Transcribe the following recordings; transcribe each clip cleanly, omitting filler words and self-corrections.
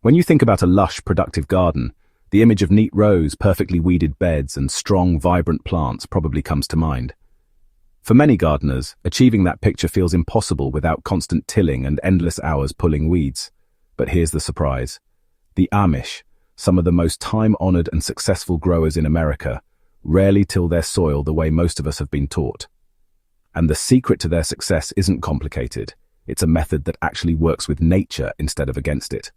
When you think about a lush, productive garden, the image of neat rows, perfectly weeded beds, and strong, vibrant plants probably comes to mind. For many gardeners, achieving that picture feels impossible without constant tilling and endless hours pulling weeds. But here's the surprise. The Amish, some of the most time-honored and successful growers in America, rarely till their soil the way most of us have been taught. And the secret to their success isn't complicated. It's a method that actually works with nature instead of against it.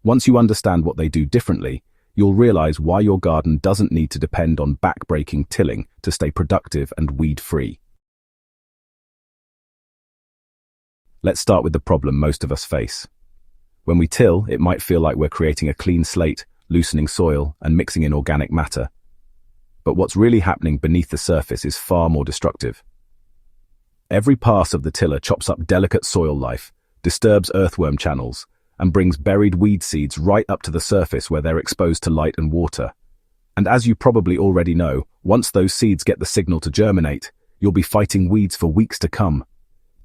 Once you understand what they do differently, you'll realize why your garden doesn't need to depend on back-breaking tilling to stay productive and weed-free. Let's start with the problem most of us face. When we till, it might feel like we're creating a clean slate, loosening soil, and mixing in organic matter. But what's really happening beneath the surface is far more destructive. Every pass of the tiller chops up delicate soil life, disturbs earthworm channels, and brings buried weed seeds right up to the surface where they're exposed to light and water. And as you probably already know, once those seeds get the signal to germinate, you'll be fighting weeds for weeks to come.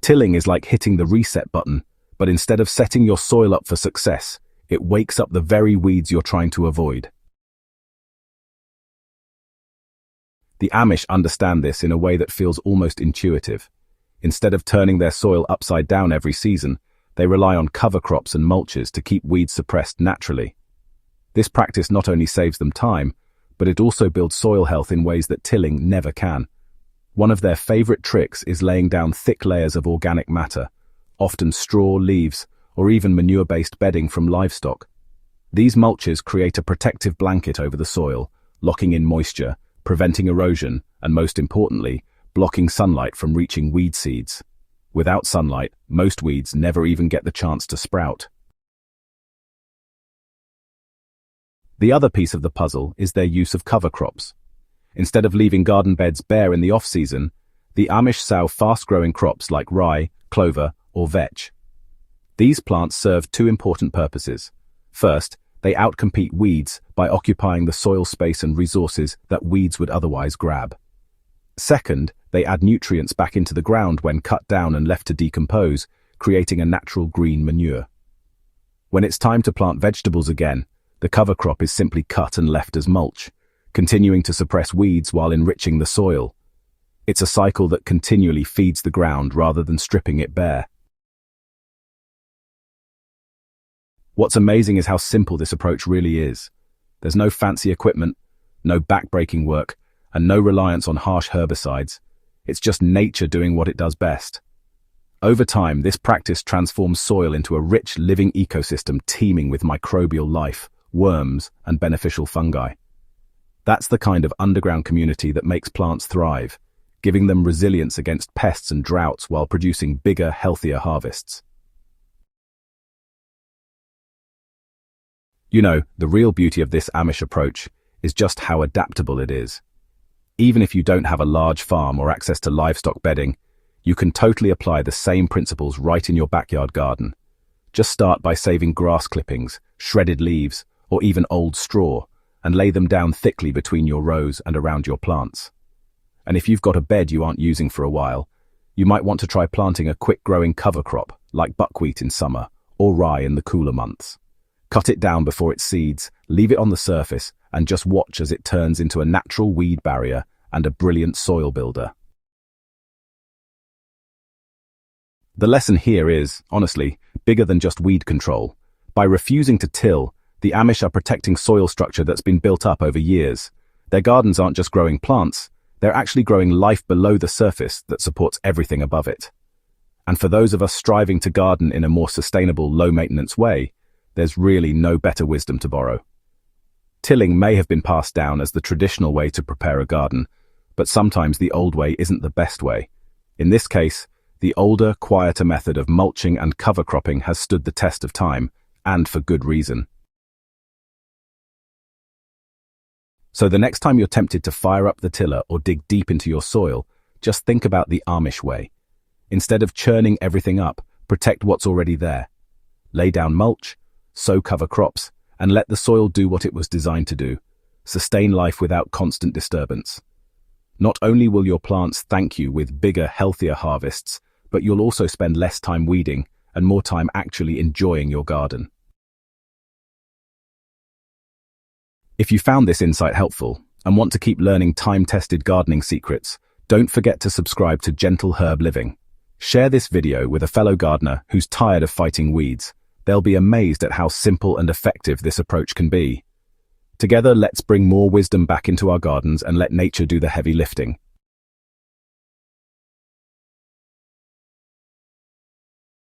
Tilling is like hitting the reset button, but instead of setting your soil up for success, it wakes up the very weeds you're trying to avoid. The Amish understand this in a way that feels almost intuitive. Instead of turning their soil upside down every season, they rely on cover crops and mulches to keep weeds suppressed naturally. This practice not only saves them time, but it also builds soil health in ways that tilling never can. One of their favorite tricks is laying down thick layers of organic matter, often straw, leaves, or even manure-based bedding from livestock. These mulches create a protective blanket over the soil, locking in moisture, preventing erosion, and most importantly, blocking sunlight from reaching weed seeds. Without sunlight, most weeds never even get the chance to sprout. The other piece of the puzzle is their use of cover crops. Instead of leaving garden beds bare in the off-season, the Amish sow fast-growing crops like rye, clover, or vetch. These plants serve two important purposes. First, they outcompete weeds by occupying the soil space and resources that weeds would otherwise grab. Second, they add nutrients back into the ground when cut down and left to decompose, creating a natural green manure. When it's time to plant vegetables again, the cover crop is simply cut and left as mulch, continuing to suppress weeds while enriching the soil. It's a cycle that continually feeds the ground rather than stripping it bare. What's amazing is how simple this approach really is. There's no fancy equipment, no back-breaking work, and no reliance on harsh herbicides. It's just nature doing what it does best. Over time, this practice transforms soil into a rich, living ecosystem teeming with microbial life, worms, and beneficial fungi. That's the kind of underground community that makes plants thrive, giving them resilience against pests and droughts while producing bigger, healthier harvests. You know, the real beauty of this Amish approach is just how adaptable it is. Even if you don't have a large farm or access to livestock bedding, you can totally apply the same principles right in your backyard garden. Just start by saving grass clippings, shredded leaves, or even old straw, and lay them down thickly between your rows and around your plants. And if you've got a bed you aren't using for a while, you might want to try planting a quick-growing cover crop, like buckwheat in summer, or rye in the cooler months. Cut it down before it seeds, leave it on the surface, and just watch as it turns into a natural weed barrier and a brilliant soil builder. The lesson here is, honestly, bigger than just weed control. By refusing to till, the Amish are protecting soil structure that's been built up over years. Their gardens aren't just growing plants, they're actually growing life below the surface that supports everything above it. And for those of us striving to garden in a more sustainable, low-maintenance way, there's really no better wisdom to borrow. Tilling may have been passed down as the traditional way to prepare a garden, but sometimes the old way isn't the best way. In this case, the older, quieter method of mulching and cover cropping has stood the test of time, and for good reason. So the next time you're tempted to fire up the tiller or dig deep into your soil, just think about the Amish way. Instead of churning everything up, protect what's already there. Lay down mulch, sow cover crops, and let the soil do what it was designed to do. Sustain life without constant disturbance. Not only will your plants thank you with bigger, healthier harvests, but you'll also spend less time weeding and more time actually enjoying your garden. If you found this insight helpful and want to keep learning time-tested gardening secrets, don't forget to subscribe to Gentle Herb Living. Share this video with a fellow gardener who's tired of fighting weeds. They'll be amazed at how simple and effective this approach can be. Together, let's bring more wisdom back into our gardens and let nature do the heavy lifting.